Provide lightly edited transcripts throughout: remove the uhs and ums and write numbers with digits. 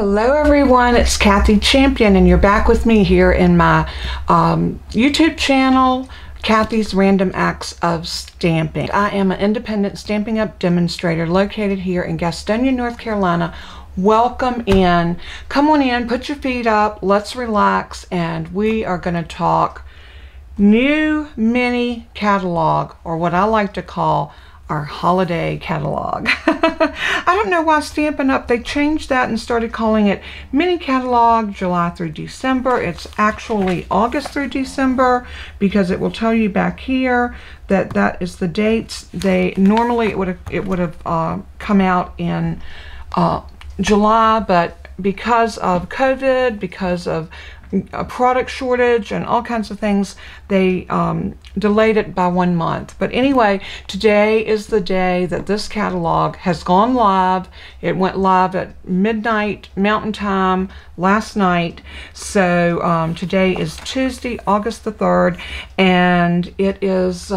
Hello everyone, it's Kathy Champion and you're back with me here in my YouTube channel, Kathy's Random Acts of Stamping. I am an independent Stampin' Up! Demonstrator located here in Gastonia, North Carolina. Welcome in. Come on in, put your feet up, let's relax, and we are going to talk new mini catalog, or what I like to call our holiday catalog. I don't know why Stampin' Up! They changed that and started calling it mini catalog July through December. It's actually August through December because it will tell you back here that that is the dates. They normally it would have come out in July, but because of COVID, because of a product shortage and all kinds of things, they delayed it by 1 month. But anyway, today is the day that this catalog has gone live. It went live at midnight Mountain Time last night. So today is Tuesday, August the 3rd, and it is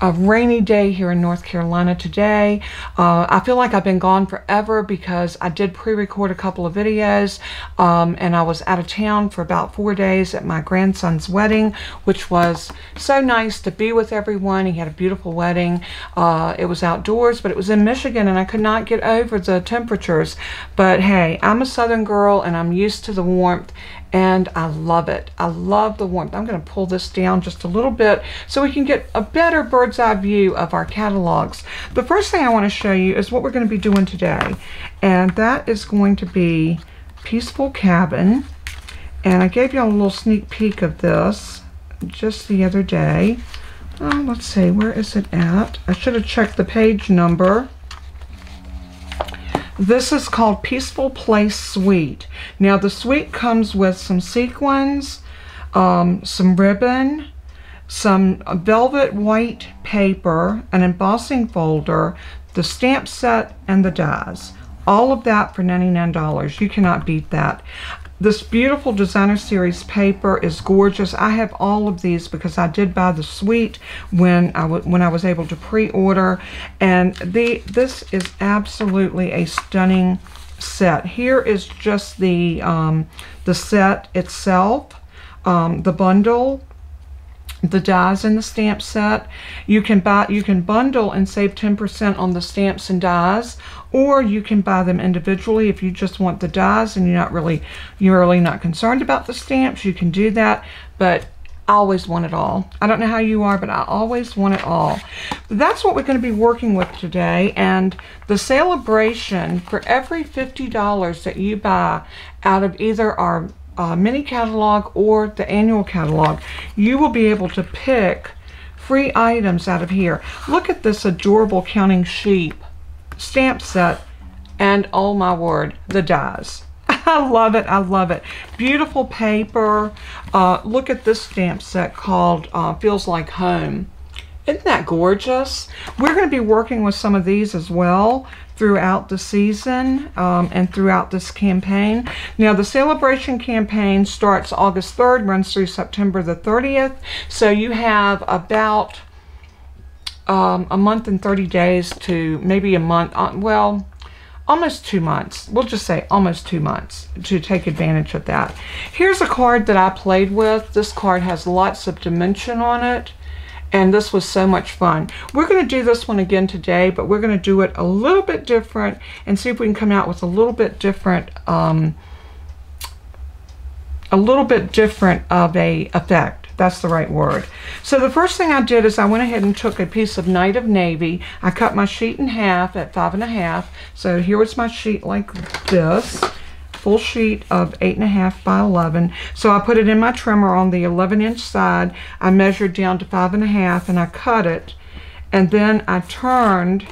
a rainy day here in North Carolina today. I feel like I've been gone forever because I did pre-record a couple of videos and I was out of town for about 4 days at my grandson's wedding, which was so nice to be with everyone. He had a beautiful wedding. It was outdoors, but it was in Michigan and I could not get over the temperatures. But hey, I'm a Southern girl and I'm used to the warmth, and I love it. I love the warmth. I'm going to pull this down just a little bit so we can get a better bird's eye view of our catalogs. The first thing I want to show you is what we're going to be doing today, and that is going to be Peaceful Cabin. And I gave you a little sneak peek of this just the other day. Let's see, where is it at? I should have checked the page number. This is called Peaceful Place Suite. Now the suite comes with some sequins, some ribbon, some velvet white paper, an embossing folder, the stamp set, and the dies. All of that for $99. You cannot beat that. This beautiful designer series paper is gorgeous. I have all of these because I did buy the suite when I was able to pre-order, and this is absolutely a stunning set. Here is just the set itself, the bundle, the dies in the stamp set. You can bundle and save 10% on the stamps and dies, or you can buy them individually if you just want the dies and you're really not concerned about the stamps. You can do that, but I always want it all. I don't know how you are, but I always want it all. That's what we're going to be working with today, and the celebration for every $50 that you buy out of either our mini catalog or the annual catalog, you will be able to pick free items out of here. Look at this adorable Counting Sheep stamp set, and oh my word, the dies. I love it. I love it. Beautiful paper. Look at this stamp set called Feels Like Home. Isn't that gorgeous? We're going to be working with some of these as well throughout the season and throughout this campaign. Now the celebration campaign starts August 3rd, runs through September the 30th. So you have about a month and 30 days to maybe a month, well, almost 2 months. We'll just say almost 2 months to take advantage of that. Here's a card that I played with. This card has lots of dimension on it, and this was so much fun. We're going to do this one again today, but we're going to do it a little bit different and see if we can come out with a little bit different of a effect. That's the right word. So the first thing I did is I went ahead and took a piece of Night of Navy. I cut my sheet in half at 5.5. So here was my sheet like this. Full sheet of 8.5 by 11. So I put it in my trimmer on the 11-inch side. I measured down to 5.5 and I cut it. And then I turned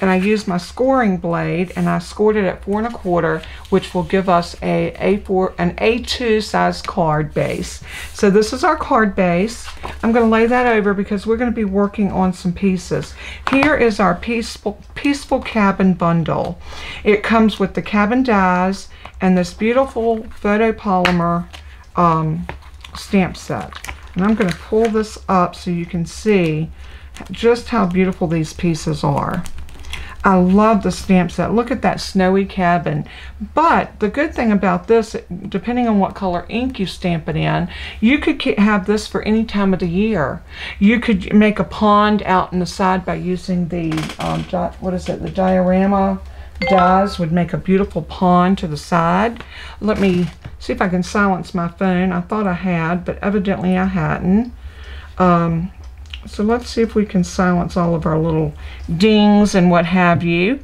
and I used my scoring blade and I scored it at 4 1/4, which will give us an A2 size card base. So this is our card base. I'm going to lay that over because we're going to be working on some pieces. Here is our Peaceful Cabin bundle. It comes with the cabin dies and this beautiful photopolymer stamp set. And I'm going to pull this up so you can see just how beautiful these pieces are. I love the stamp set. Look at that snowy cabin. But the good thing about this, depending on what color ink you stamp it in, you could have this for any time of the year. You could make a pond out in the side by using the, what is it, the diorama dies would make a beautiful pond to the side. Let me see if I can silence my phone. I thought I had, but evidently I hadn't. So let's see if we can silence all of our little dings and what have you.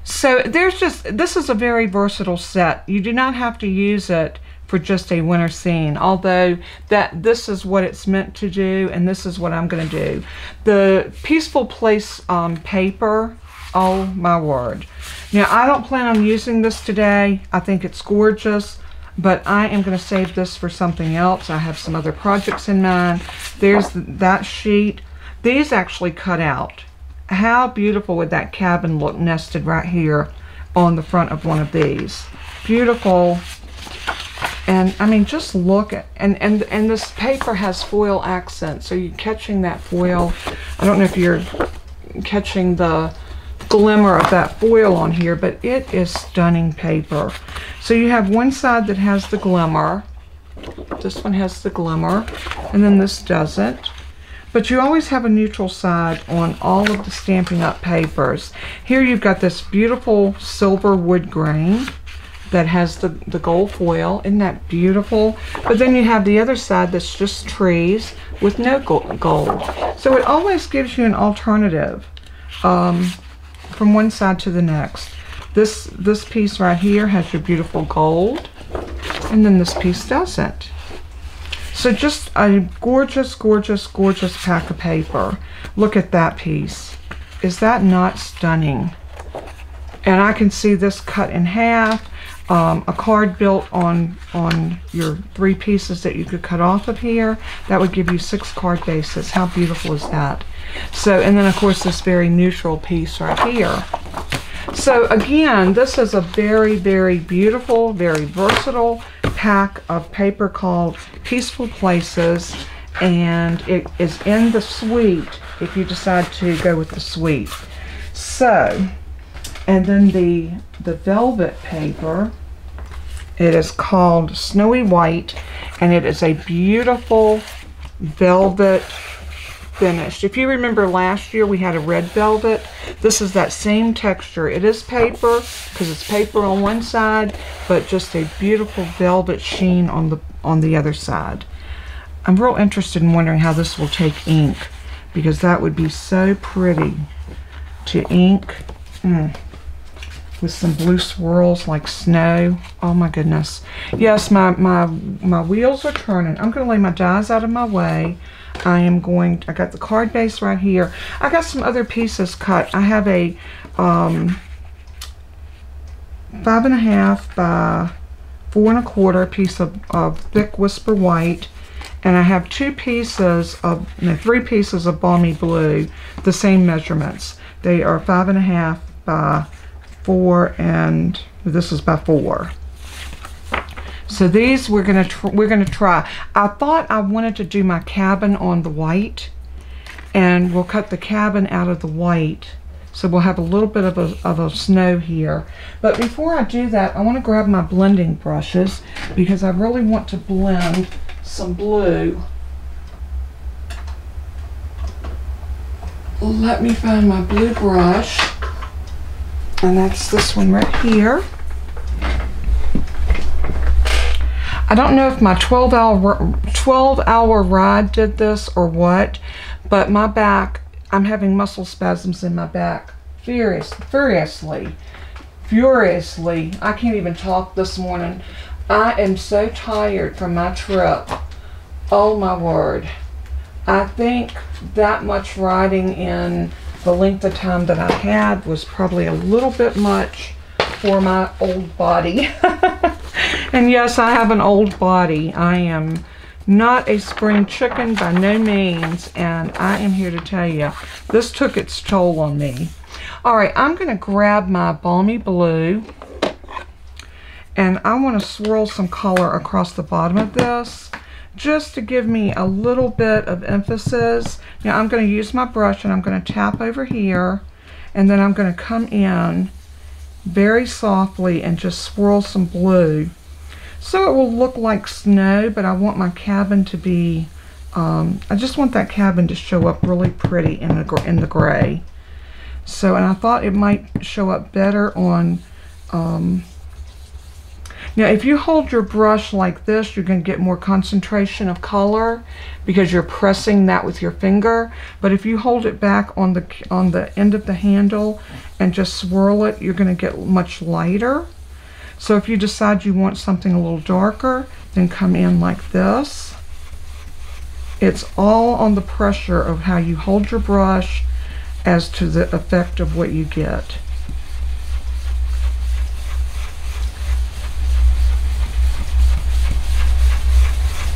So this is a very versatile set. You do not have to use it for just a winter scene, although this is what it's meant to do, and this is what I'm going to do. The Peaceful Place paper, oh my word. Now, I don't plan on using this today. I think it's gorgeous. But I am going to save this for something else. I have some other projects in mind. There's that sheet. These actually cut out. How beautiful would that cabin look nested right here on the front of one of these? Beautiful. And I mean, just look at, and this paper has foil accents. So you're catching that foil. I don't know if you're catching the glimmer of that foil on here, but it is stunning paper. So you have one side that has the glimmer, this one has the glimmer, and then this doesn't. But you always have a neutral side on all of the Stampin' Up! Papers. Here you've got this beautiful silver wood grain that has the gold foil. Isn't that beautiful? But then you have the other side that's just trees with no gold. So it always gives you an alternative from one side to the next. This piece right here has your beautiful gold, and then this piece doesn't. So just a gorgeous, gorgeous, gorgeous pack of paper. Look at that piece. Is that not stunning? And I can see this cut in half, a card built on your 3 pieces that you could cut off of here. That would give you 6 card bases. How beautiful is that? So, and then of course this very neutral piece right here. So again, this is a very, very beautiful, very versatile pack of paper called Peaceful Places, and it is in the suite if you decide to go with the suite. So, and then the velvet paper, it is called Snowy White, and it is a beautiful velvet finish. If you remember last year we had a red velvet. This is that same texture. It is paper because it's paper on one side, but just a beautiful velvet sheen on the other side. I'm real interested in wondering how this will take ink, because that would be so pretty to ink with some blue swirls like snow. Oh my goodness. Yes, my wheels are turning. I'm going to lay my dies out of my way. I got the card base right here. I got some other pieces cut. I have a 5.5 by 4 1/4 piece of thick Whisper White, and I have 3 pieces of Balmy Blue, the same measurements. They are 5.5 by 4, and this is by 4. So these we're gonna try. I thought I wanted to do my cabin on the white, and we'll cut the cabin out of the white, so we'll have a little bit of a snow here. But before I do that, I want to grab my blending brushes because I really want to blend some blue. Let me find my blue brush, and that's this one right here. I don't know if my 12-hour ride did this or what, but my back, I'm having muscle spasms in my back furiously. I can't even talk this morning. I am so tired from my trip. Oh my word. I think that much riding in the length of time that I had was probably a little bit much for my old body. And yes, I have an old body. I am not a spring chicken by no means, and I am here to tell you, this took its toll on me. All right, I'm going to grab my Balmy Blue, and I want to swirl some color across the bottom of this just to give me a little bit of emphasis. Now I'm going to use my brush and I'm going to tap over here, and then I'm going to come in very softly and just swirl some blue. So it will look like snow, but I want my cabin to be, I just want that cabin to show up really pretty in the gray. So, and I thought it might show up better on, now if you hold your brush like this, you're going to get more concentration of color because you're pressing that with your finger. But if you hold it back on the end of the handle and just swirl it, you're going to get much lighter. So if you decide you want something a little darker, then come in like this. It's all on the pressure of how you hold your brush as to the effect of what you get.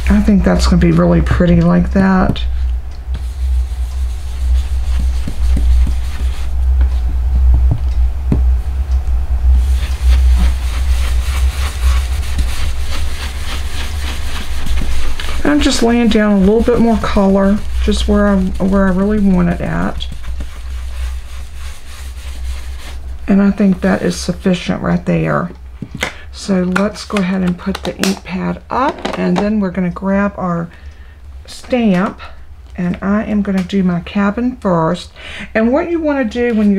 I think that's going to be really pretty like that. I'm just laying down a little bit more color, just where I really want it at. And I think that is sufficient right there. So let's go ahead and put the ink pad up, and then we're going to grab our stamp, and I am going to do my cabin first. And what you want to do when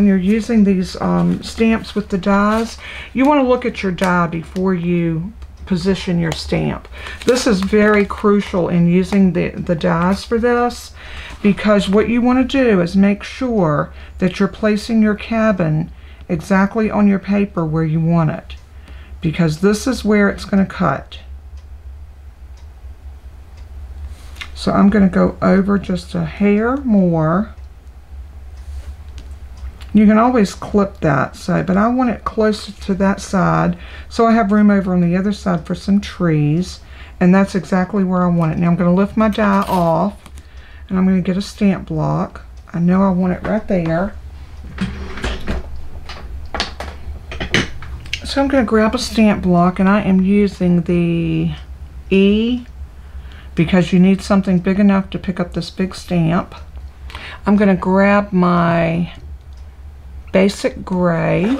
you're using these stamps with the dies, you want to look at your die before you position your stamp. This is very crucial in using the dies for this, because what you want to do is make sure that you're placing your cabin exactly on your paper where you want it, because this is where it's going to cut. So I'm going to go over just a hair more. You can always clip that, but I want it closer to that side so I have room over on the other side for some trees, and that's exactly where I want it. Now I'm going to lift my die off, and I'm going to get a stamp block. I know I want it right there. So I'm going to grab a stamp block, and I am using the E because you need something big enough to pick up this big stamp. I'm going to grab my basic gray,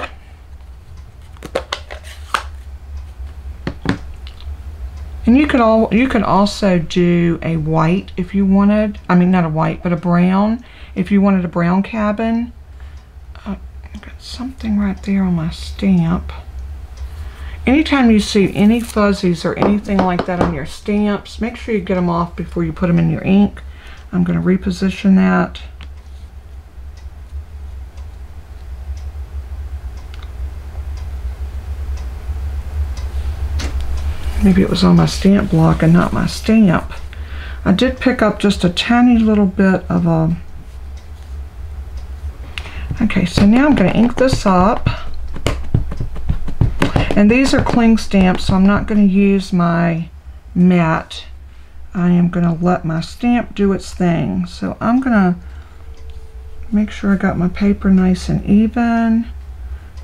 and you could also do a white if you wanted. I mean, not a white, but a brown if you wanted a brown cabin. I've got something right there on my stamp. Anytime you see any fuzzies or anything like that on your stamps, make sure you get them off before you put them in your ink. I'm going to reposition that. Maybe it was on my stamp block and not my stamp. I did pick up just a tiny little bit of a... Okay, so now I'm going to ink this up. And these are cling stamps, so I'm not going to use my matte. I am going to let my stamp do its thing. So I'm going to make sure I got my paper nice and even.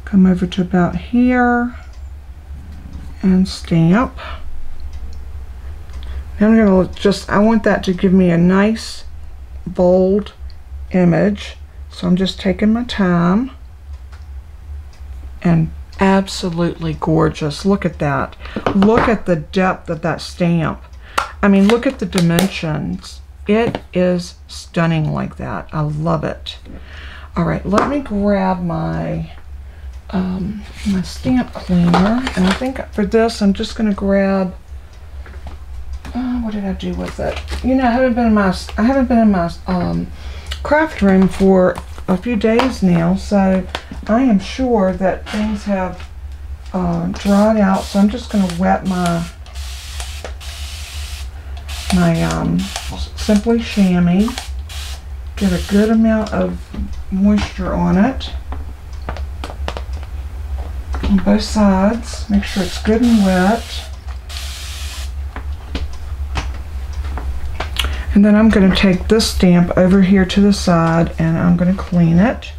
Come over to about here and stamp. Now I'm going to I want that to give me a nice bold image. So I'm just taking my time, and absolutely gorgeous. Look at that. Look at the depth of that stamp. I mean, look at the dimensions. It is stunning like that. I love it. All right, let me grab my my stamp cleaner, and I think for this I'm just going to grab what did I do with it? You know, I haven't been in my craft room for a few days now, so I am sure that things have dried out. So I'm just going to wet my Simply Chamois, get a good amount of moisture on it on both sides. Make sure it's good and wet. And then I'm going to take this stamp over here to the side, and I'm going to clean it.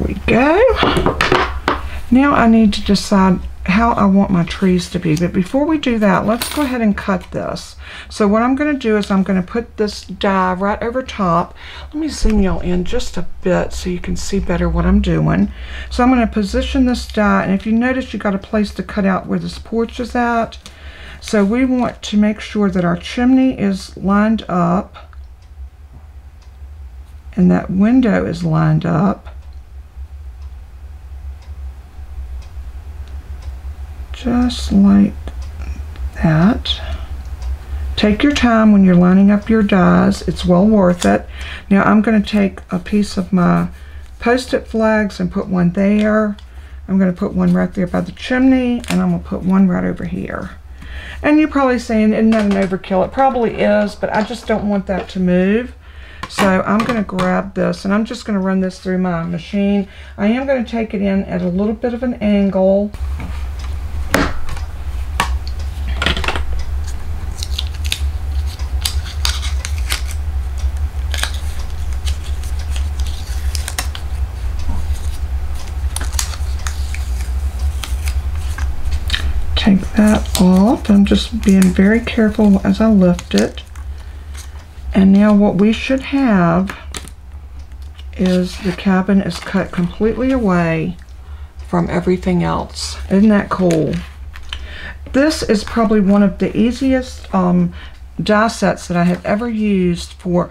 we go. Now I need to decide how I want my trees to be, but before we do that, let's go ahead and cut this. So what I'm going to do is I'm going to put this die right over top. Let me zoom y'all in just a bit so you can see better what I'm doing. So I'm going to position this die, and if you notice, you got a place to cut out where this porch is at. So we want to make sure that our chimney is lined up and that window is lined up. Just like that. Take your time when you're lining up your dies. It's well worth it. Now I'm going to take a piece of my post-it flags and put one there. I'm going to put one right there by the chimney, and I'm going to put one right over here. And you're probably saying, isn't that an overkill? It probably is, but I just don't want that to move. So I'm going to grab this, and I'm just going to run this through my machine. I am going to take it in at a little bit of an angle. Take that off. I'm just being very careful as I lift it. And now what we should have is the cabin is cut completely away from everything else. Isn't that cool? This is probably one of the easiest die sets that I have ever used for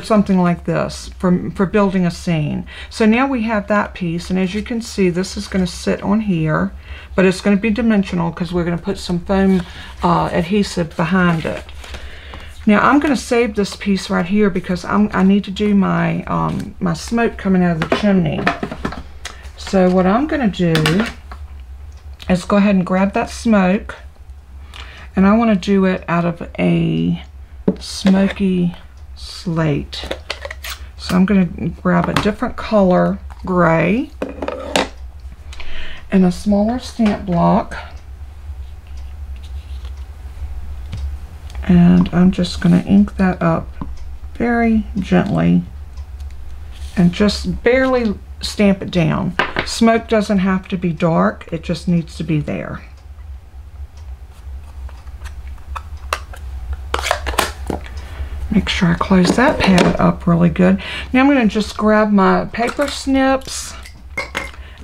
something like this, for building a scene. So now we have that piece, and as you can see, this is going to sit on here, but it's going to be dimensional because we're going to put some foam adhesive behind it. Now I'm going to save this piece right here because I need to do my my smoke coming out of the chimney. So what I'm going to do is go ahead and grab that smoke, and I want to do it out of a smoky slate. So I'm going to grab a different color, gray, and a smaller stamp block, and I'm just going to ink that up very gently and just barely stamp it down. Smoke doesn't have to be dark, it just needs to be there. Make sure I close that pad up really good. Now I'm going to just grab my paper snips,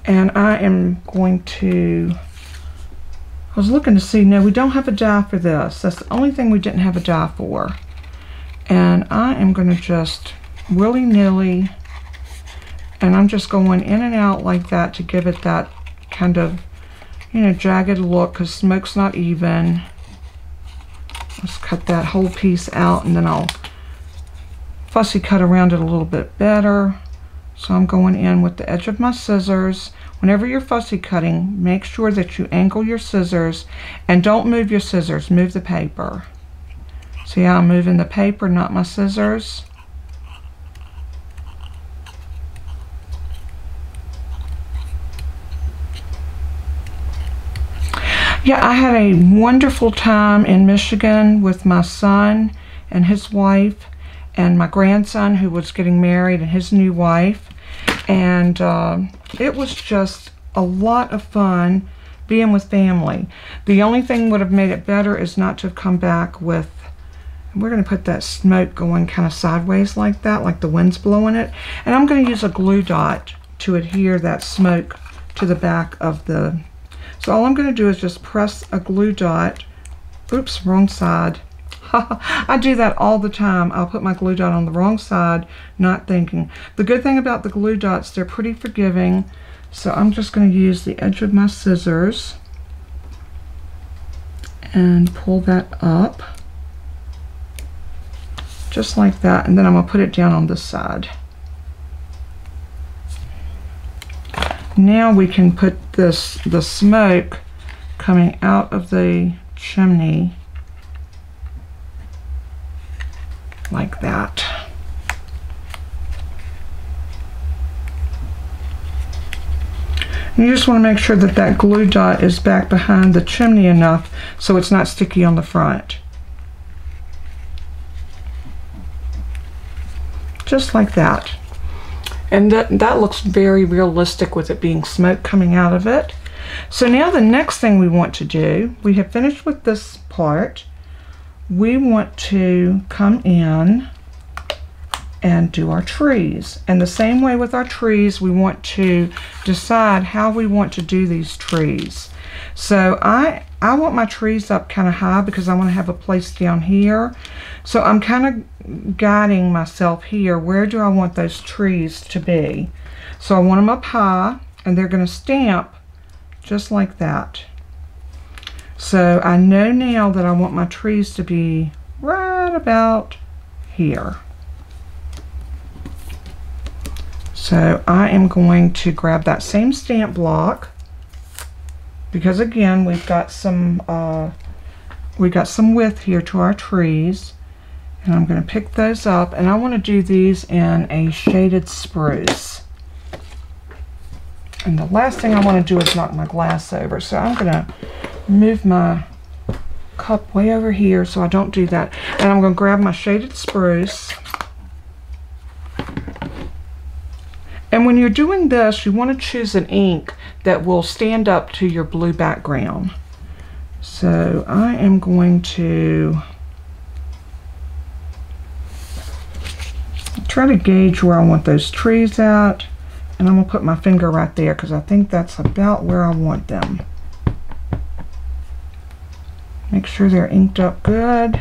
and I am going to, I was looking to see, no, we don't have a die for this. That's the only thing we didn't have a die for. And I am going to just willy-nilly, and I'm just going in and out like that to give it that kind of, you know, jagged look because smoke's not even. Let's cut that whole piece out, and then I'll fussy cut around it a little bit better. So I'm going in with the edge of my scissors. Whenever you're fussy cutting, make sure that you angle your scissors, and don't move your scissors, move the paper. See how I'm moving the paper, not my scissors? Yeah, I had a wonderful time in Michigan with my son and his wife, and my grandson who was getting married and his new wife. And it was just a lot of fun being with family. The only thing would have made it better is not to have come back with, we're going to put that smoke going kind of sideways like that, like the wind's blowing it. And I'm going to use a glue dot to adhere that smoke to the back of the, so all I'm going to do is just press a glue dot. Oops, wrong side. I do that all the time. I'll put my glue dot on the wrong side, not thinking. The good thing about the glue dots, they're pretty forgiving. So I'm just going to use the edge of my scissors and pull that up. Just like that. And then I'm going to put it down on this side. Now we can put the smoke coming out of the chimney like that. And you just want to make sure that that glue dot is back behind the chimney enough so it's not sticky on the front. Just like that. And that looks very realistic with it being smoke coming out of it. So now the next thing we want to do, we have finished with this part. We want to come in and do our trees. And the same way with our trees, we want to decide how we want to do these trees. So I want my trees up kind of high because I want to have a place down here. So I'm kind of guiding myself here. Where do I want those trees to be? So I want them up high, and they're going to stamp just like that. So I know now that I want my trees to be right about here. So I am going to grab that same stamp block, because again we've got some width here to our trees, and I'm going to pick those up, and I want to do these in a shaded spruce. And the last thing I want to do is knock my glass over, so I'm going to move my cup way over here so I don't do that. And I'm going to grab my shaded spruce. And when you're doing this, you want to choose an ink that will stand up to your blue background. So I am going to try to gauge where I want those trees at, and I'm going to put my finger right there because I think that's about where I want them. Make sure they're inked up good,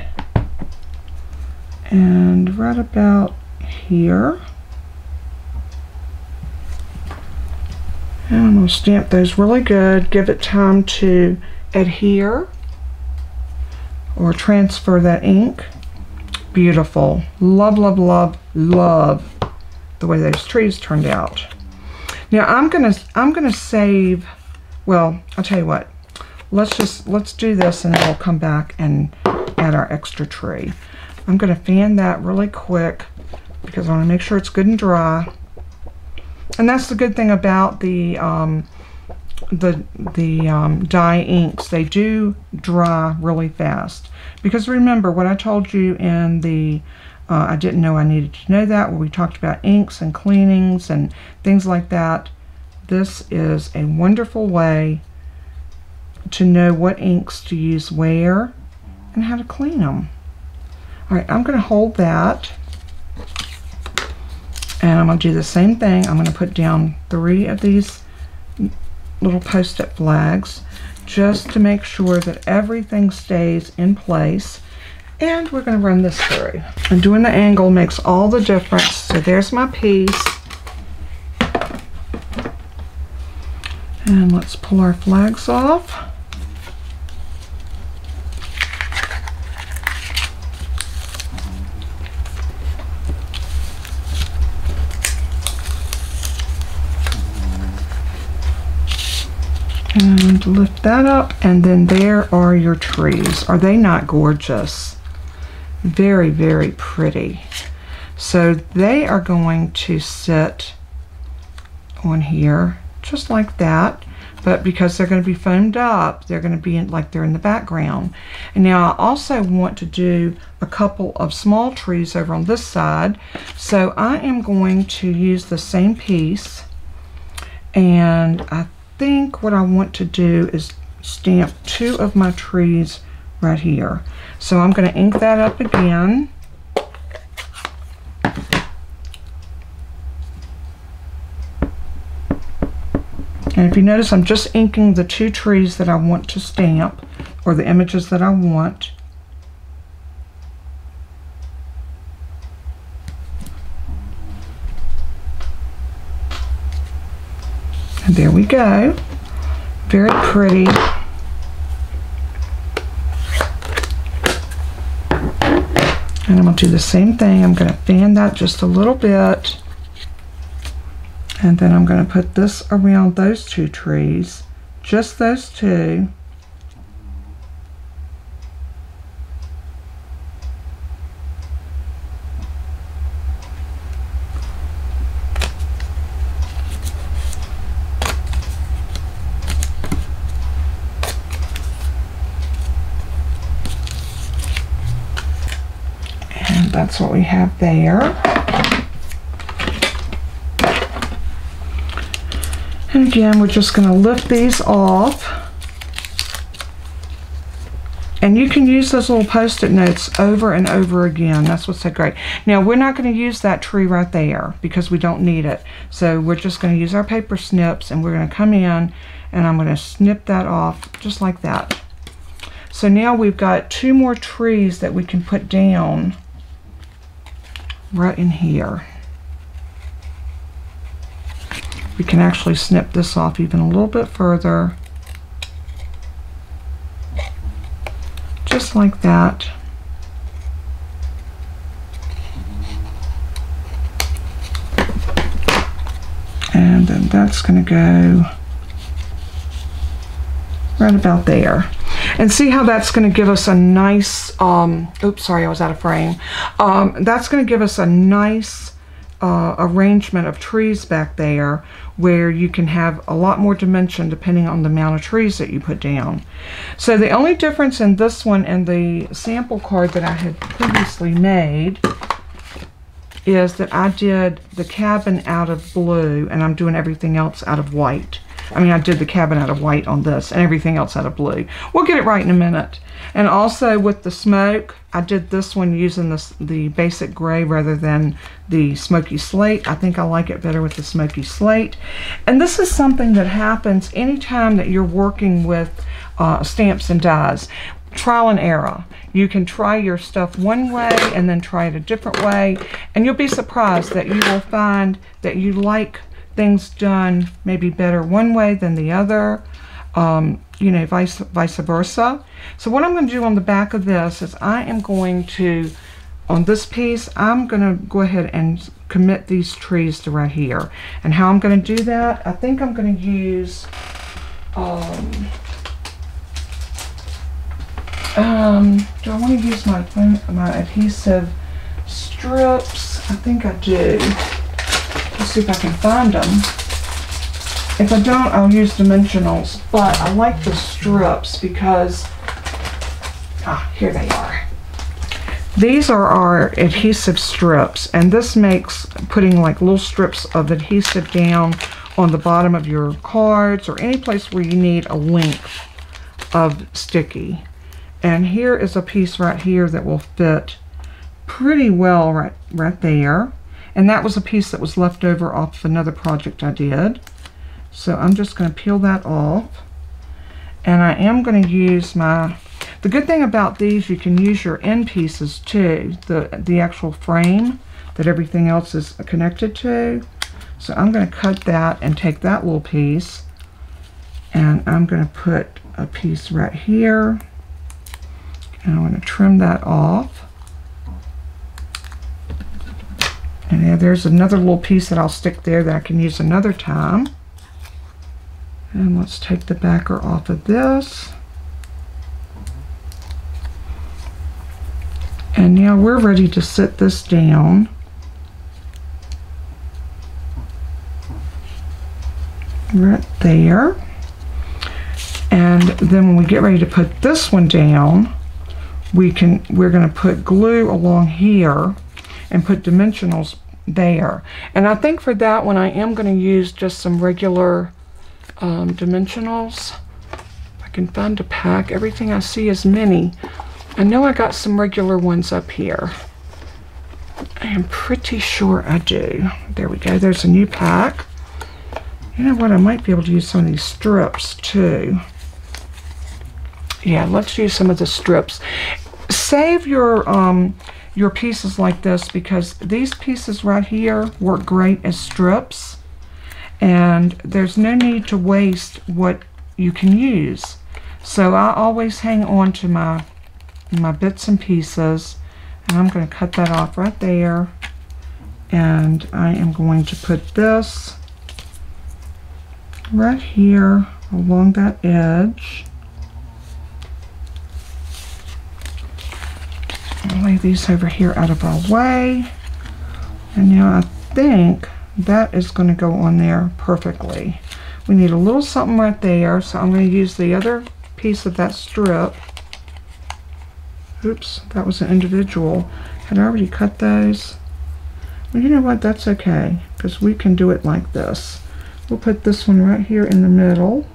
and right about here. And I'm going to stamp those really good, give it time to adhere or transfer that ink. Beautiful. Love, love, love, love the way those trees turned out. Now I'm gonna save, well, I'll tell you what, let's do this and then we'll come back and add our extra tree. I'm gonna fan that really quick because I want to make sure it's good and dry. And that's the good thing about the dye inks. They do dry really fast. Because remember what I told you in the I didn't know I needed to know that, where we talked about inks and cleanings and things like that. This is a wonderful way to know what inks to use where and how to clean them. Alright, I'm going to hold that. And I'm going to do the same thing. I'm going to put down 3 of these little post-it flags just to make sure that everything stays in place. And we're going to run this through. And doing the angle makes all the difference. So there's my piece. And let's pull our flags off. And lift that up, and then there are your trees. Are they not gorgeous? Very, very pretty. So they are going to sit on here just like that, but because they're going to be foamed up, they're going to be like they're in the background. And now I also want to do a couple of small trees over on this side, so I am going to use the same piece, and I think what I want to do is stamp 2 of my trees right here. So I'm going to ink that up again. And if you notice, I'm just inking the 2 trees that I want to stamp, or the images that I want. And there we go. Very pretty. And I'm going to do the same thing. I'm going to fan that just a little bit. And then I'm going to put this around those 2 trees. Just those 2. That's what we have there. And again, we're just going to lift these off. And you can use those little post-it notes over and over again. That's what's so great. Now, we're not going to use that tree right there because we don't need it. So we're just going to use our paper snips, and we're going to come in and I'm going to snip that off just like that. So now we've got 2 more trees that we can put down right in here. We can actually snip this off even a little bit further. Just like that. And then that's going to go right about there. And see how that's going to give us a nice, oops, sorry, I was out of frame. That's going to give us a nice arrangement of trees back there where you can have a lot more dimension depending on the amount of trees that you put down. So the only difference in this one and the sample card that I had previously made is that I did the cabin out of blue and I'm doing everything else out of white. I mean, I did the cabin out of white on this and everything else out of blue. We'll get it right in a minute. And also with the smoke, I did this one using the basic gray rather than the smoky slate. I think I like it better with the smoky slate. And this is something that happens anytime that you're working with stamps and dies. Trial and error. You can try your stuff one way and then try it a different way. And you'll be surprised that you will find that you like things done maybe better one way than the other, you know, vice versa. So what I'm going to do on the back of this is I am going to, on this piece, I'm going to go ahead and commit these trees to right here. And how I'm going to do that, I think I'm going to use, do I want to use my adhesive strips? I think I do. Let's see if I can find them. If I don't, I'll use Dimensionals, but I like the strips because, here they are. These are our adhesive strips, and this makes putting like little strips of adhesive down on the bottom of your cards or any place where you need a length of sticky. And here is a piece right here that will fit pretty well right there. And that was a piece that was left over off another project I did. So I'm just going to peel that off. And I am going to use my, the good thing about these, you can use your end pieces too, the actual frame that everything else is connected to. So I'm going to cut that and take that little piece, and I'm going to put a piece right here. And I'm going to trim that off. And yeah, there's another little piece that I'll stick there that I can use another time. And let's take the backer off of this. And now we're ready to sit this down. Right there. And then when we get ready to put this one down, we're going to put glue along here and put Dimensionals there. And I think for that one I am going to use just some regular Dimensionals. If I can find a pack. Everything I see is mini. I know I got some regular ones up here. I am pretty sure I do. There we go. There's a new pack. You know what? I might be able to use some of these strips too. Yeah, let's use some of the strips. Save your pieces like this because these pieces right here work great as strips, and there's no need to waste what you can use. So I always hang on to my bits and pieces, and I'm going to cut that off right there, and I am going to put this right here along that edge. I'll lay these over here out of our way. And now I think that is going to go on there perfectly. We need a little something right there, so I'm going to use the other piece of that strip. Oops, that was an individual. Had I already cut those? Well, you know what? That's okay, because we can do it like this. We'll put this one right here in the middle.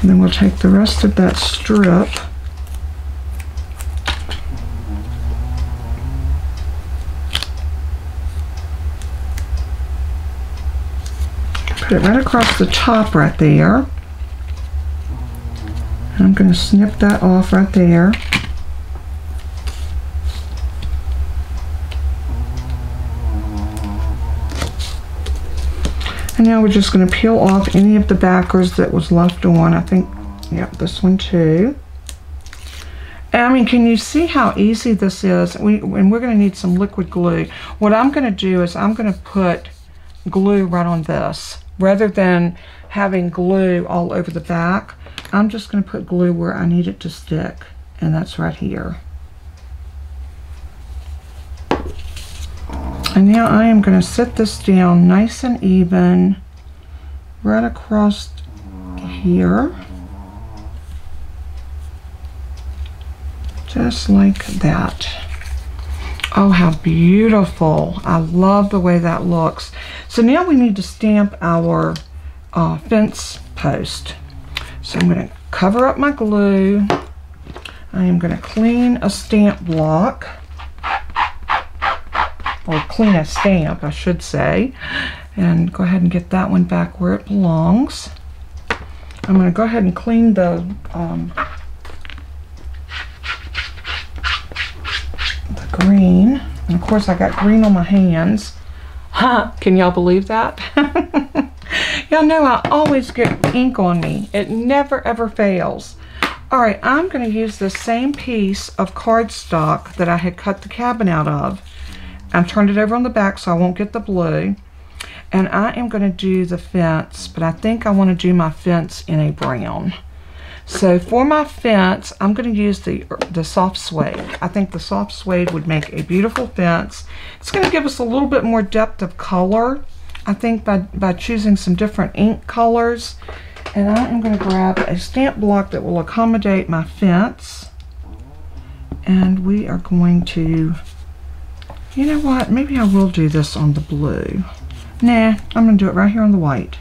And then we'll take the rest of that strip put it right across the top right there. And I'm going to snip that off right there. And now we're just going to peel off any of the backers that was left on. I think, yep, this one too. And I mean, can you see how easy this is? And we're going to need some liquid glue. What I'm going to do is I'm going to put glue right on this. Rather than having glue all over the back, I'm just going to put glue where I need it to stick. And that's right here. And now I am going to set this down nice and even right across here. Just like that. Oh, how beautiful. I love the way that looks. So now we need to stamp our fence post. So I'm going to cover up my glue. I am going to clean a stamp block. Or clean a stamp, I should say. And go ahead and get that one back where it belongs. I'm going to go ahead and clean the green. And of course I got green on my hands. Huh, can y'all believe that? Y'all know I always get ink on me. It never ever fails. Alright, I'm going to use the same piece of cardstock that I had cut the cabin out of. I've turned it over on the back so I won't get the blue. And I am going to do the fence, but I think I want to do my fence in a brown. So for my fence, I'm going to use the soft suede. I think the soft suede would make a beautiful fence. It's going to give us a little bit more depth of color, I think, by choosing some different ink colors. And I am going to grab a stamp block that will accommodate my fence. And we are going to... You know what? Maybe I will do this on the blue. Nah, I'm going to do it right here on the white.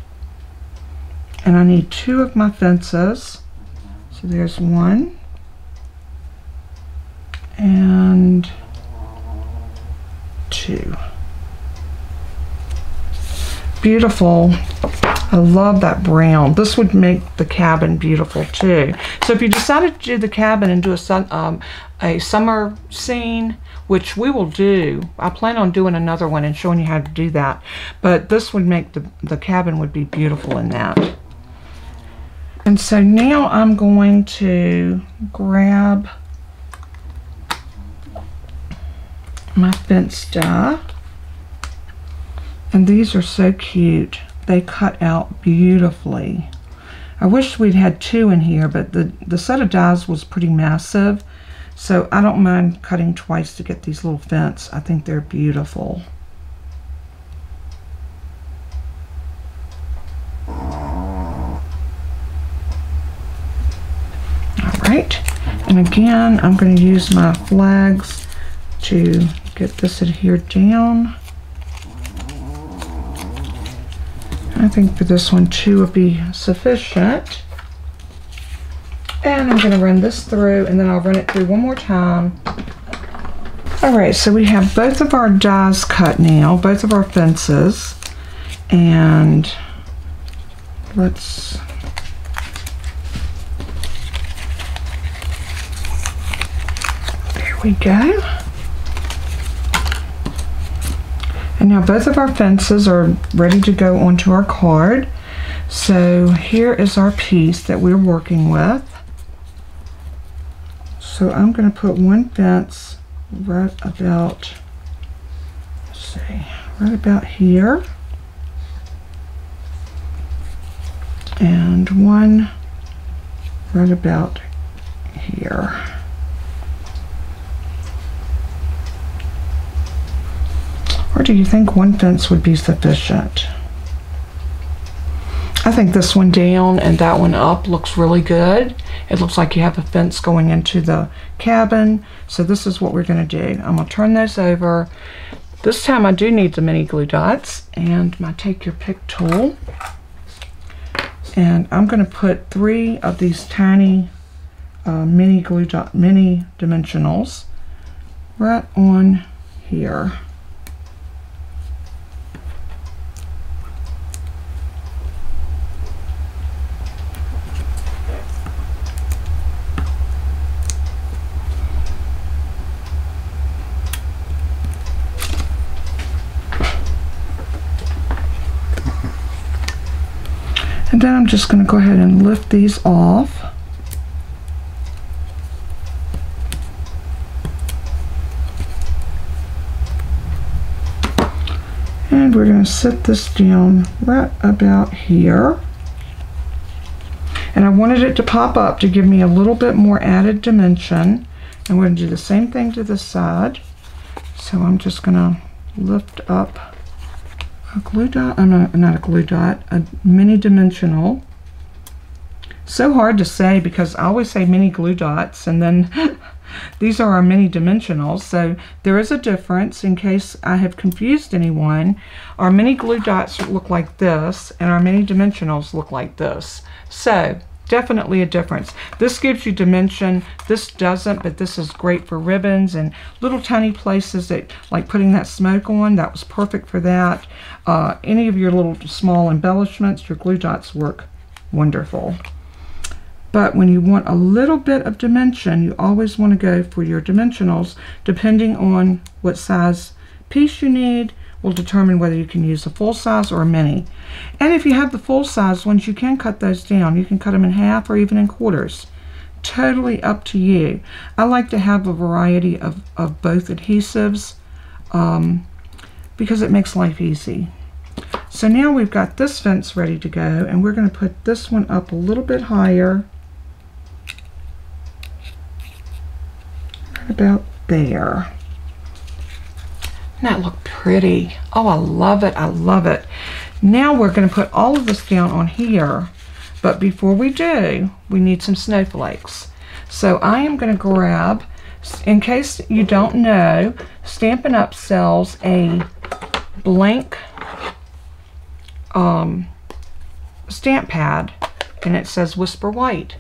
And I need 2 of my fences. So there's 1. And 2. Beautiful. I love that brown. This would make the cabin beautiful too. So if you decided to do the cabin and do a summer scene, which we will do. I plan on doing another one and showing you how to do that. But this would make the cabin would be beautiful in that. And so now I'm going to grab my fence die. And these are so cute. They cut out beautifully. I wish we'd had 2 in here, but the set of dies was pretty massive. So I don't mind cutting twice to get these little fence. I think they're beautiful. Alright, and again I'm going to use my flags to get this adhered down. I think for this one 2 will be sufficient. And I'm going to run this through, and then I'll run it through one more time. Alright, so we have both of our dies cut now, both of our fences. And let's... There we go. And now both of our fences are ready to go onto our card. So here is our piece that we're working with. So I'm going to put one fence right about, let's see, right about here. And one right about here. Or do you think one fence would be sufficient? I think this one down and that one up looks really good. It looks like you have a fence going into the cabin. So this is what we're going to do. I'm going to turn those over. This time I do need the mini glue dots and my take your pick tool. And I'm going to put 3 of these tiny mini dimensionals right on here. And then I'm just going to go ahead and lift these off. And we're going to set this down right about here. And I wanted it to pop up to give me a little bit more added dimension. And we're going to do the same thing to this side. So I'm just going to lift up a glue dot, not a glue dot, a mini dimensional. So hard to say because I always say mini glue dots and then these are our mini dimensionals. So there is a difference in case I have confused anyone. Our mini glue dots look like this and our mini dimensionals look like this. So definitely a difference. This gives you dimension, this doesn't, but this is great for ribbons and little tiny places that, like putting that smoke on, that was perfect for that. Any of your little small embellishments, your glue dots work wonderful. But when you want a little bit of dimension, you always want to go for your dimensionals, depending on what size piece you need will determine whether you can use a full size or a mini. And if you have the full size ones, you can cut those down. You can cut them in half or even in quarters. Totally up to you. I like to have a variety of both adhesives because it makes life easy. So now we've got this fence ready to go, and we're going to put this one up a little bit higher. Right about there. Doesn't that look pretty? Oh, I love it. I love it. Now we're going to put all of this down on here. But before we do, we need some snowflakes. So I am going to grab, in case you don't know, Stampin' Up! Sells a blank stamp pad, and it says Whisper White.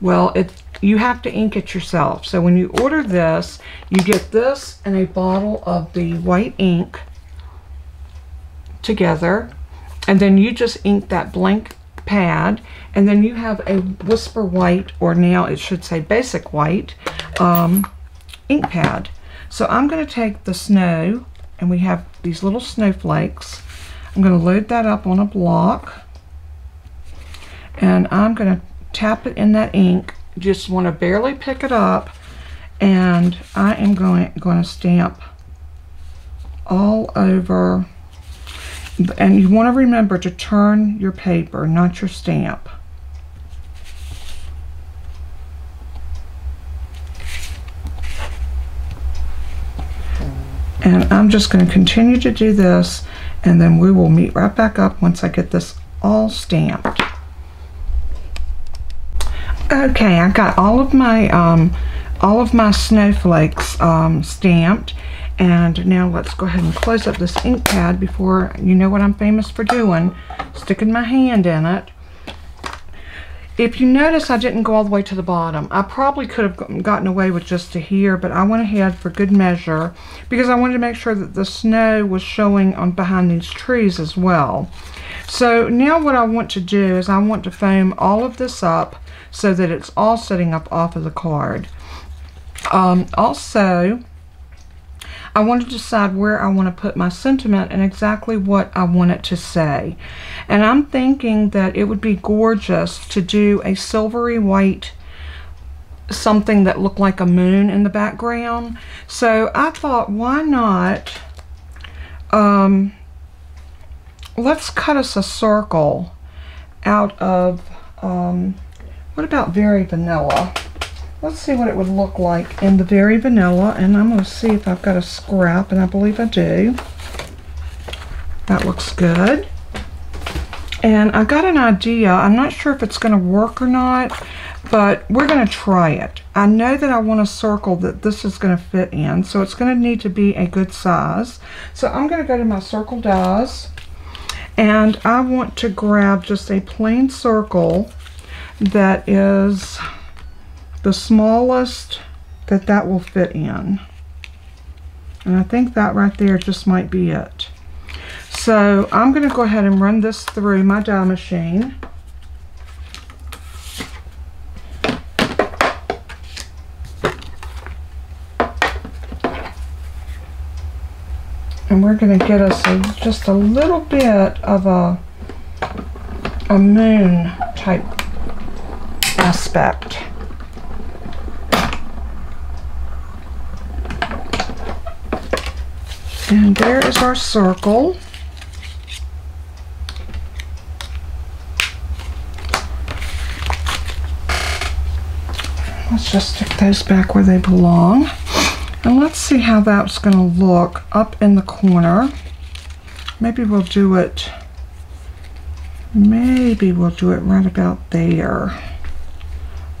Well, you have to ink it yourself. So when you order this, you get this and a bottle of the white ink together, and then you just ink that blank pad, and then you have a Whisper White, or now it should say Basic White, ink pad. So I'm going to take the snow, and we have these little snowflakes. I'm going to load that up on a block, and I'm going to tap it in that ink. Just want to barely pick it up, and I am going to stamp all over. And you want to remember to turn your paper, not your stamp. And I'm just going to continue to do this, and then we will meet right back up once I get this all stamped. Okay, I got all of my snowflakes stamped, and now let's go ahead and close up this ink pad before, you know what I'm famous for doing, sticking my hand in it. If you notice, I didn't go all the way to the bottom. I probably could have gotten away with just to here, but I went ahead for good measure because I wanted to make sure that the snow was showing on behind these trees as well. So now what I want to do is I want to foam all of this up so that it's all sitting up off of the card. Also, I want to decide where I want to put my sentiment and exactly what I want it to say. And I'm thinking that it would be gorgeous to do a silvery white, something that looked like a moon in the background. So I thought, why not, let's cut us a circle out of, what about Very Vanilla? Let's see what it would look like in the Very Vanilla, and I'm going to see if I've got a scrap, and I believe I do. That looks good. And I got an idea. I'm not sure if it's going to work or not, but we're going to try it. I know that I want a circle that this is going to fit in, so it's going to need to be a good size. So I'm going to go to my circle dies, and I want to grab just a plain circle that is the smallest that will fit in. And I think that right there just might be it. So I'm going to go ahead and run this through my die machine. And we're going to get us just a little bit of a moon type aspect. And there is our circle. Let's just stick those back where they belong. And let's see how that's going to look up in the corner. Maybe we'll do it right about there.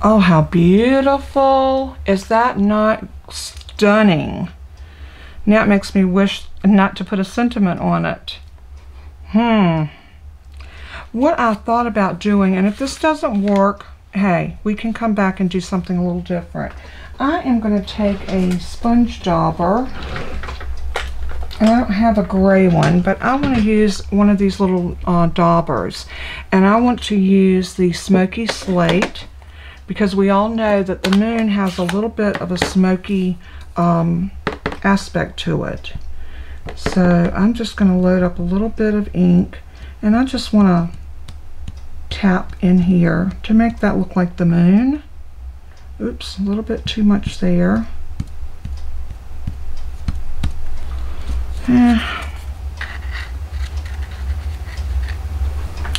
Oh, how beautiful. Is that not stunning? Now it makes me wish not to put a sentiment on it. What I thought about doing, and if this doesn't work, hey, we can come back and do something a little different. I am going to take a sponge dauber, and I don't have a gray one, but I want to use one of these little daubers, and I want to use the Smoky Slate, because we all know that the moon has a little bit of a smoky aspect to it. So I'm just going to load up a little bit of ink, and I just want to tap in here to make that look like the moon. Oops, a little bit too much there. We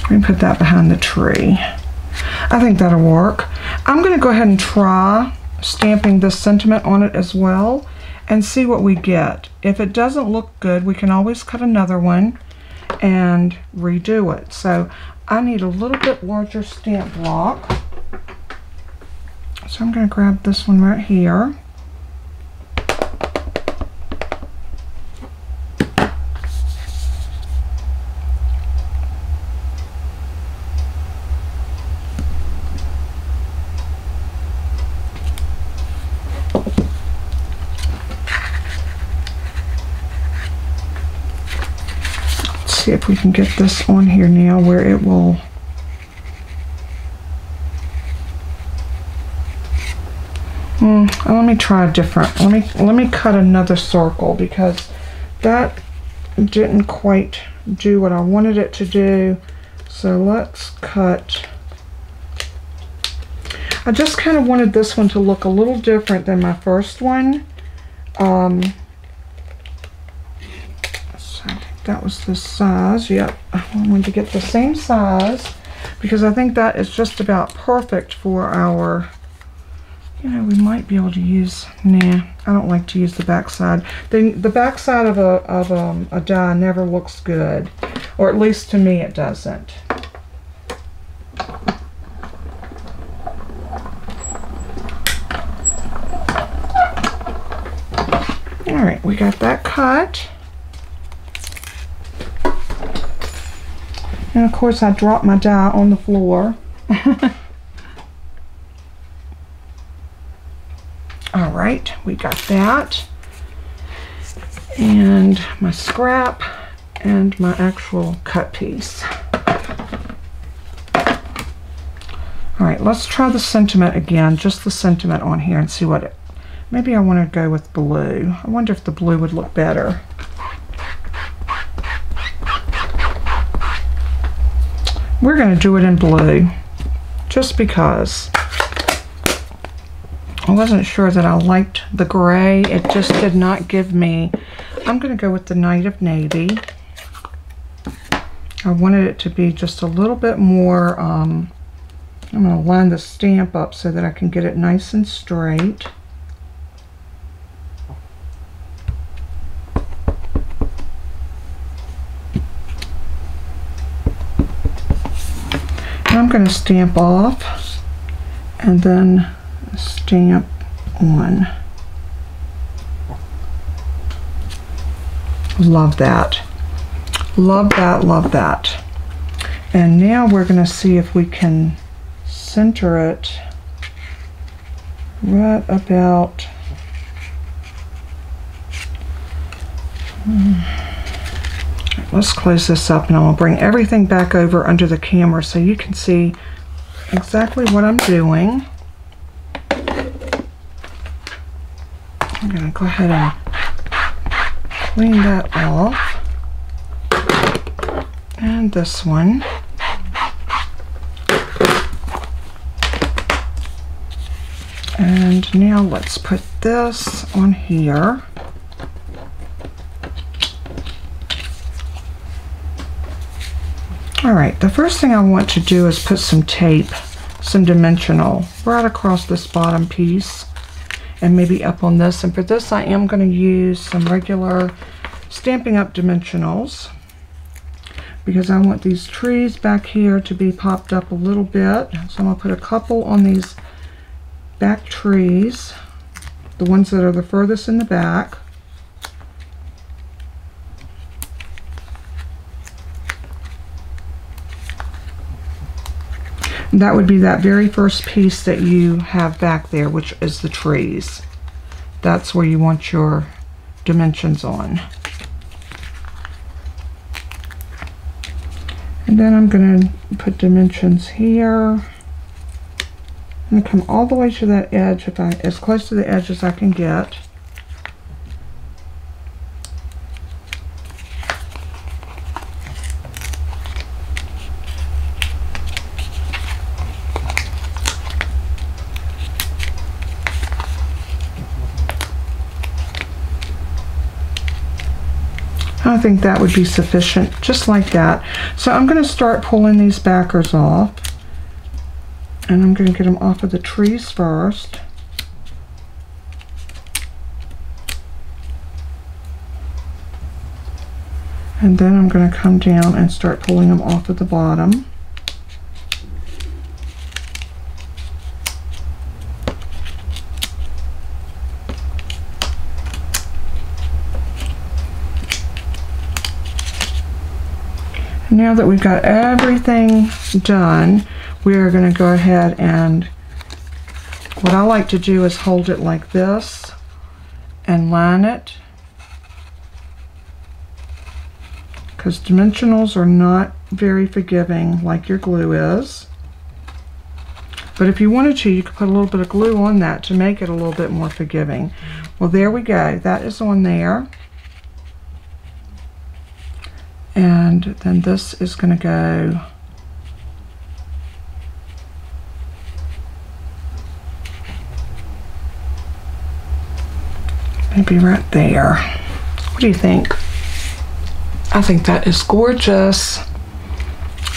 can put that behind the tree. I think that'll work. I'm going to go ahead and try stamping this sentiment on it as well and see what we get. If it doesn't look good, we can always cut another one and redo it. So I need a little bit larger stamp block. So I'm going to grab this one right here. See if we can get this on here now where it will let me try a different, let me cut another circle, because that didn't quite do what I wanted it to do. So let's cut, I just kind of wanted this one to look a little different than my first one. So I think that was the size. Yep, I wanted to get the same size because I think that is just about perfect for our, you know, we might be able to use, nah, I don't like to use the back side. The back side of a die never looks good, or at least to me it doesn't. All right, we got that cut. And of course I dropped my die on the floor. All right, we got that. And my scrap and my actual cut piece. All right, let's try the sentiment again, just the sentiment on here, and see what it, maybe I want to go with blue. I wonder if the blue would look better. We're going to do it in blue, just because. I wasn't sure that I liked the gray. It just did not give me, I'm going to go with the Night of Navy. I wanted it to be just a little bit more, I'm going to line the stamp up so that I can get it nice and straight. I'm going to stamp off and then stamp on. Love that. Love that, love that. And now we're going to see if we can center it right about let's close this up, and I'll bring everything back over under the camera so you can see exactly what I'm doing. I'm going to go ahead and clean that off. And this one. And now let's put this on here. All right, the first thing I want to do is put some tape, some dimensional, right across this bottom piece and maybe up on this. And for this, I am going to use some regular Stampin' Up! Dimensionals because I want these trees back here to be popped up a little bit. So I'm going to put a couple on these back trees, the ones that are the furthest in the back. And that would be that very first piece that you have back there, which is the trees. That's where you want your dimensions on. And then I'm going to put dimensions here. I'm going to come all the way to that edge, as close to the edge as I can get. I think that would be sufficient, just like that. So I'm going to start pulling these backers off, and I'm going to get them off of the trees first. And then I'm going to come down and start pulling them off of the bottom. Now that we've got everything done, we are going to go ahead and, what I like to do is hold it like this and line it, because dimensionals are not very forgiving like your glue is. But if you wanted to, you could put a little bit of glue on that to make it a little bit more forgiving. Well, there we go. That is on there. And then this is going to go maybe right there. What do you think? I think that is gorgeous.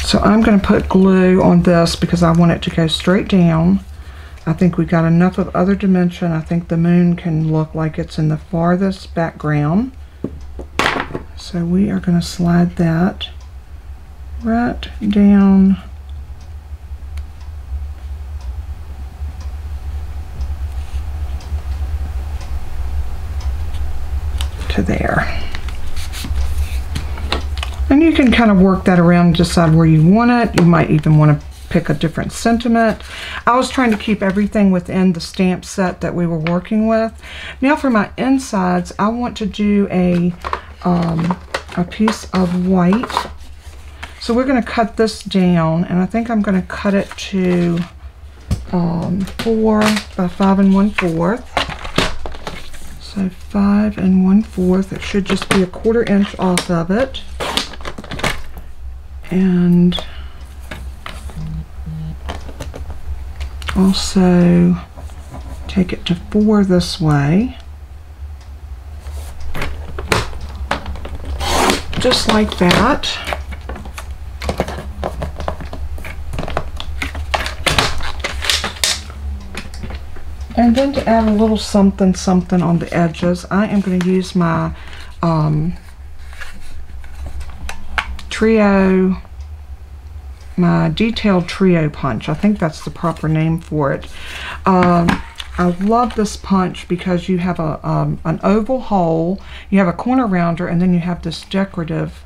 So I'm going to put glue on this because I want it to go straight down. I think we got enough of other dimension. I think the moon can look like it's in the farthest background. So we are going to slide that right down to there. And you can kind of work that around and decide where you want it. You might even want to pick a different sentiment. I was trying to keep everything within the stamp set that we were working with. Now for my insides, I want to do a piece of white. So we're going to cut this down, and I think I'm going to cut it to 4 by 5 1/4. So 5 1/4. It should just be a 1/4 inch off of it. And also take it to 4 this way. Just like that. And then to add a little something something on the edges, I am going to use my Trio my detailed trio punch. I think that's the proper name for it. I love this punch because you have an oval hole, you have a corner rounder, and then you have this decorative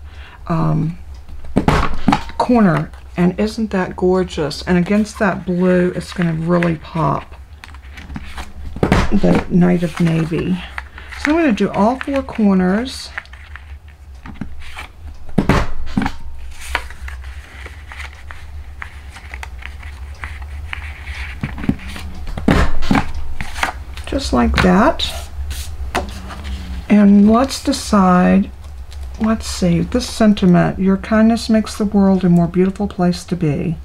corner. And isn't that gorgeous? And against that blue, it's going to really pop, the Night of Navy. So I'm going to do all 4 corners. Just like that. And let's decide, let's see, this sentiment, your kindness makes the world a more beautiful place to be.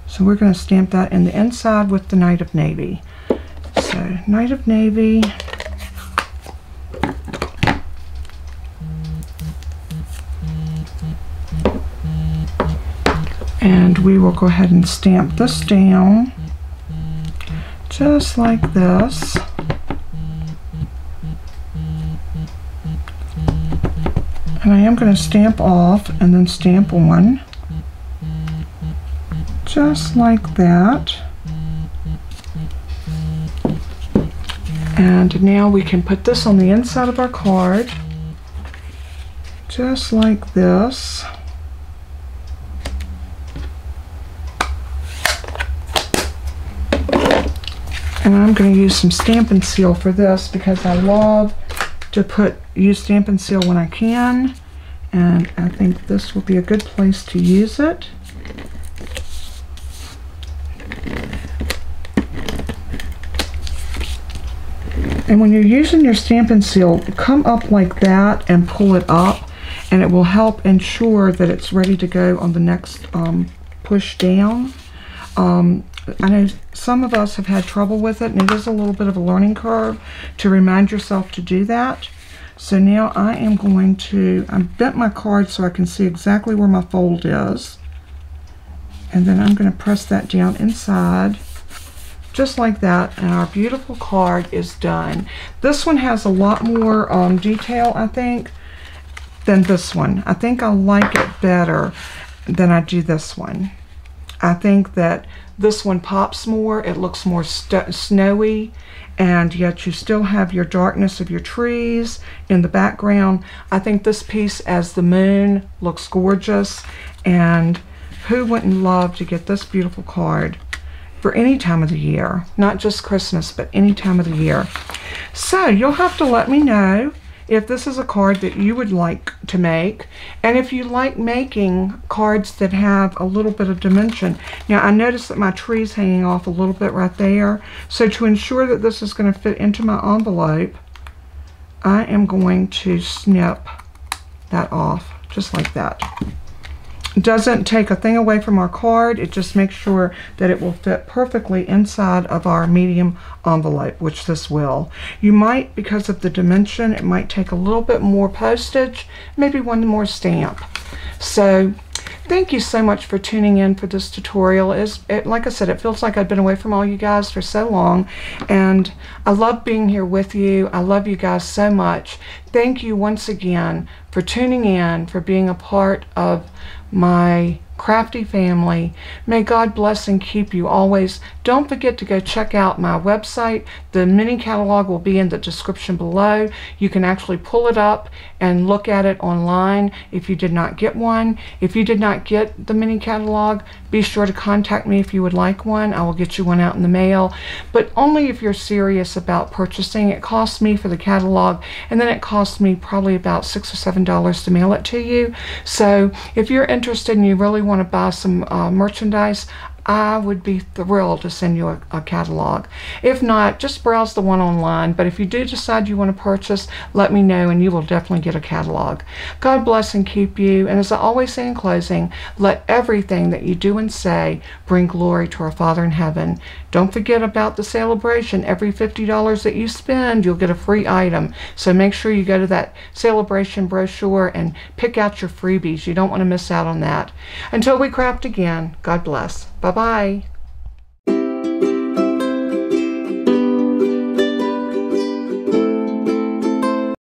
So we're going to stamp that in the inside with the Night of Navy. So Night of Navy. And we will go ahead and stamp this down. Just like this. And I am going to stamp off and then stamp on. Just like that. And now we can put this on the inside of our card. Just like this. And I'm going to use some Stampin' Seal for this because I love to use Stampin' Seal when I can, and I think this will be a good place to use it. And when you're using your Stampin' Seal, come up like that and pull it up, and it will help ensure that it's ready to go on the next push down. I know some of us have had trouble with it, and it is a little bit of a learning curve to remind yourself to do that. So now I am going to, I bent my card so I can see exactly where my fold is. And then I'm going to press that down inside, just like that, and our beautiful card is done. This one has a lot more detail, I think, than this one. I think I like it better than I do this one. I think that this one pops more, it looks more snowy, and yet you still have your darkness of your trees in the background. I think this piece as the moon looks gorgeous, and who wouldn't love to get this beautiful card for any time of the year, not just Christmas, but any time of the year. So you'll have to let me know if this is a card that you would like to make, and if you like making cards that have a little bit of dimension. Now I noticed that my tree's hanging off a little bit right there, so to ensure that this is going to fit into my envelope, I am going to snip that off, just like that. It doesn't take a thing away from our card, it just makes sure that it will fit perfectly inside of our medium envelope, which this will. You might, because of the dimension, it might take a little bit more postage, maybe one more stamp. So thank you so much for tuning in for this tutorial. Like I said, it feels like I've been away from all you guys for so long, and I love being here with you. I love you guys so much. Thank you once again for tuning in, for being a part of my crafty family. May God bless and keep you always. Don't forget to go check out my website. The mini catalog will be in the description below. You can actually pull it up and look at it online if you did not get one. If you did not get the mini catalog, be sure to contact me if you would like one. I will get you one out in the mail, but only if you're serious about purchasing. It costs me for the catalog, and then it costs me probably about $6 or $7 to mail it to you. So if you're interested and you really want to buy some merchandise, I would be thrilled to send you a catalog. If not, just browse the one online. But if you do decide you want to purchase, let me know and you will definitely get a catalog. God bless and keep you. And as I always say in closing, let everything that you do and say bring glory to our Father in heaven. Don't forget about the celebration. Every $50 that you spend, you'll get a free item. So make sure you go to that celebration brochure and pick out your freebies. You don't want to miss out on that. Until we craft again, God bless. Bye-bye.